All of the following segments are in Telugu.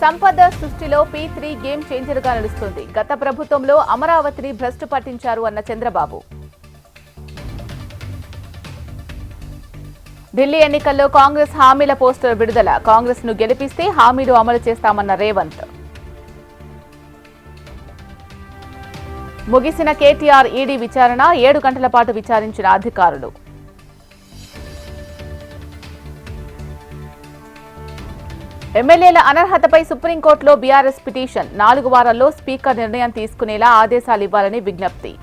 సంపద సృష్టిలో P3 గేమ్ చేంజర్ గా నిలుస్తుంది. గత ప్రభుత్వంలో అమరావతిని భ్రష్టు పట్టించారు అన్న చంద్రబాబు. ఢిల్లీ ఎన్నికల్లో కాంగ్రెస్ హామీల పోస్టర్ విడుదల. కాంగ్రెస్ ను గెలిపిస్తే హామీలు అమలు చేస్తామన్న రేవంత్. ముగిసిన కేటీఆర్ ఈడీ విచారణ 7 గంటల పాటు విచారించిన అధికారులు. ఎమ్మెల్యేల అనర్హతపై సుప్రీంకోర్టులో బీఆర్ఎస్ పిటిషన్. 4 వారాల్లో స్పీకర్ నిర్ణయం తీసుకునేలా ఆదేశాలు ఇవ్వాలని విజ్ఞప్తి.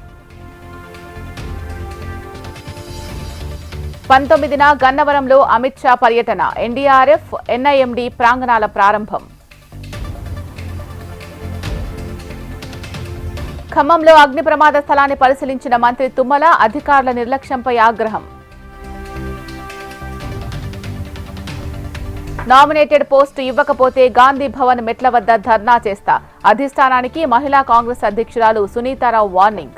19న గన్నవరంలో అమిత్ షా పర్యటన. ఎన్డీఆర్ఎఫ్, ఎన్ఐఎండీ ప్రాంగణాల ప్రారంభం. ఖమ్మంలో అగ్ని ప్రమాద స్థలాన్ని పరిశీలించిన మంత్రి తుమ్మల. అధికారుల నిర్లక్ష్యంపై ఆగ్రహం. నామినేటెడ్ పోస్టు ఇవ్వకపోతే గాంధీ భవన్ మెట్ల వద్ద ధర్నా చేస్తా. అధిష్టానానికి మహిళా కాంగ్రెస్ అధ్యక్షురాలు సునీతారావు వార్నింగ్.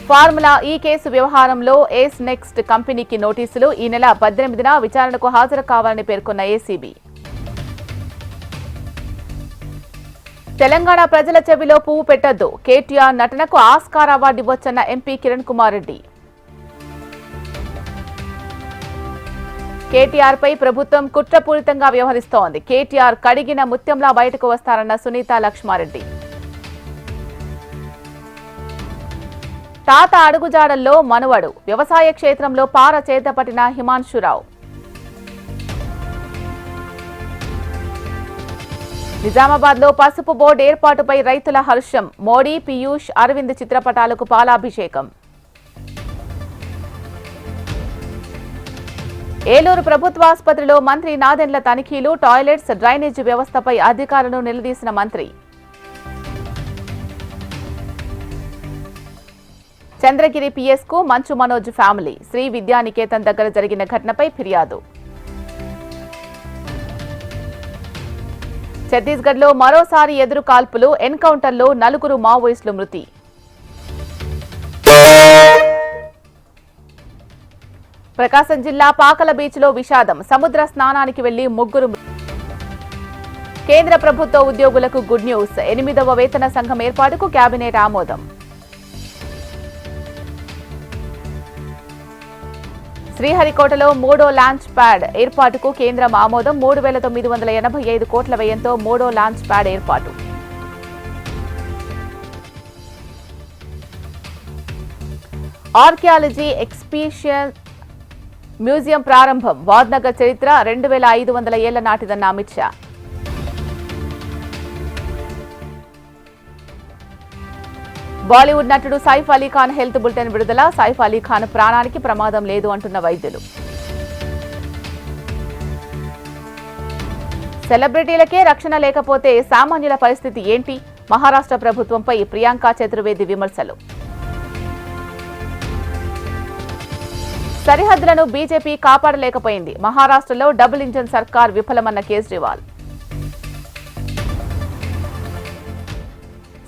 ఫార్ములా ఈ కేసు వ్యవహారంలో ఏస్ నెక్స్ట్ కంపెనీకి నోటీసులు. ఈ నెల 18న విచారణకు హాజరు కావాలని పేర్కొన్న ఏసీబీ. తెలంగాణ ప్రజల చెవిలో పువ్వు పెట్టొద్దు. కేటీఆర్ నటనకు ఆస్కార్ అవార్డు ఇవ్వొచ్చన్న ఎంపీ కిరణ్ కుమార్ రెడ్డి. కేటీఆర్ పై ప్రభుత్వం కుట్రపూరితంగా వ్యవహరిస్తోంది. కేటీఆర్ కడిగిన ముత్యంలా బయటకు వస్తారన్న సునీత లక్ష్మారెడ్డి. తాత అడుగుజాడల్లో మనువడు. వ్యవసాయ క్షేత్రంలో పార చేతపట్టిన హిమాంశురావు. నిజామాబాద్ లో పసుపు బోర్డు ఏర్పాటుపై రైతుల హర్షం. మోడీ, పీయూష్, అరవింద్ చిత్రపటాలకు పాలాభిషేకం. ఏలూరు ప్రభుత్వాసుపత్రిలో మంత్రి నాదెండ్ల తనిఖీలు. టాయిలెట్స్, డ్రైనేజీ వ్యవస్థపై అధికారులను నిలదీసిన మంత్రి. చంద్రగిరి పీఎస్ కు మంచు మనోజ్ ఫ్యామిలీ. శ్రీ విద్యానికేతన్ దగ్గర జరిగిన ఘటనపై ఫిర్యాదు. ఛత్తీస్గఢ్ లో మరోసారి ఎదురు కాల్పులు. ఎన్కౌంటర్లో 4 మావోయిస్టులు మృతి. ప్రకాశం జిల్లా పాకల బీచ్ లో విషాదం. సముద్ర స్నానానికి వెళ్లి 3 కేంద్ర ప్రభుత్వ ఉద్యోగులకు గుడ్ న్యూస్. 8వ వేతన సంఘం ఏర్పాటుకు కేబినెట్ ఆమోదం. శ్రీహరికోటలో 3వ లాంచ్ ప్యాడ్ ఏర్పాటుకు కేంద్రం ఆమోదం. 3,985 కోట్ల వ్యయంతో 3వ లాంచ్ ప్యాడ్ ఏర్పాటు. ఆర్కియాలజీ ఎక్స్పిషన్ మ్యూజియం ప్రారంభం. వాద్నగర్ చరిత్ర 2500 ఏళ్ల నాటిదన్న అమిత్ షా. బాలీవుడ్ నటుడు సైఫ్ అలీ ఖాన్ హెల్త్ బులెటిన్ విడుదల. సైఫ్ అలీ ఖాన్ ప్రాణానికి ప్రమాదం లేదు అంటున్న వైద్యులు. సెలబ్రిటీలకే రక్షణ లేకపోతే సామాన్యుల పరిస్థితి ఏంటి? మహారాష్ట్ర ప్రభుత్వంపై ప్రియాంక చతుర్వేది విమర్శలు. సరిహద్దులను బీజేపీ కాపాడలేకపోయింది. మహారాష్ట్రలో డబుల్ ఇంజన్ సర్కార్ విఫలమన్న కేజ్రీవాల్.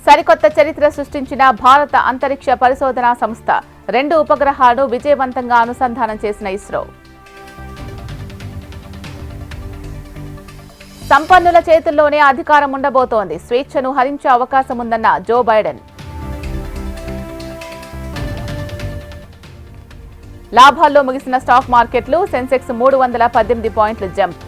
సరికొత్త చరిత్ర సృష్టించిన భారత అంతరిక్ష పరిశోధనా సంస్థ. 2 ఉపగ్రహాలను విజయవంతంగా అనుసంధానం చేసిన ఇస్రో. సంపన్నుల చేతుల్లోనే అధికారం ఉండబోతోంది. స్వేచ్ఛను హరించే అవకాశం ఉందన్న జో బైడెన్. లాభాల్లో ముగిసిన స్టాక్ మార్కెట్లు. సెన్సెక్స్ 318 పాయింట్లు జంప్.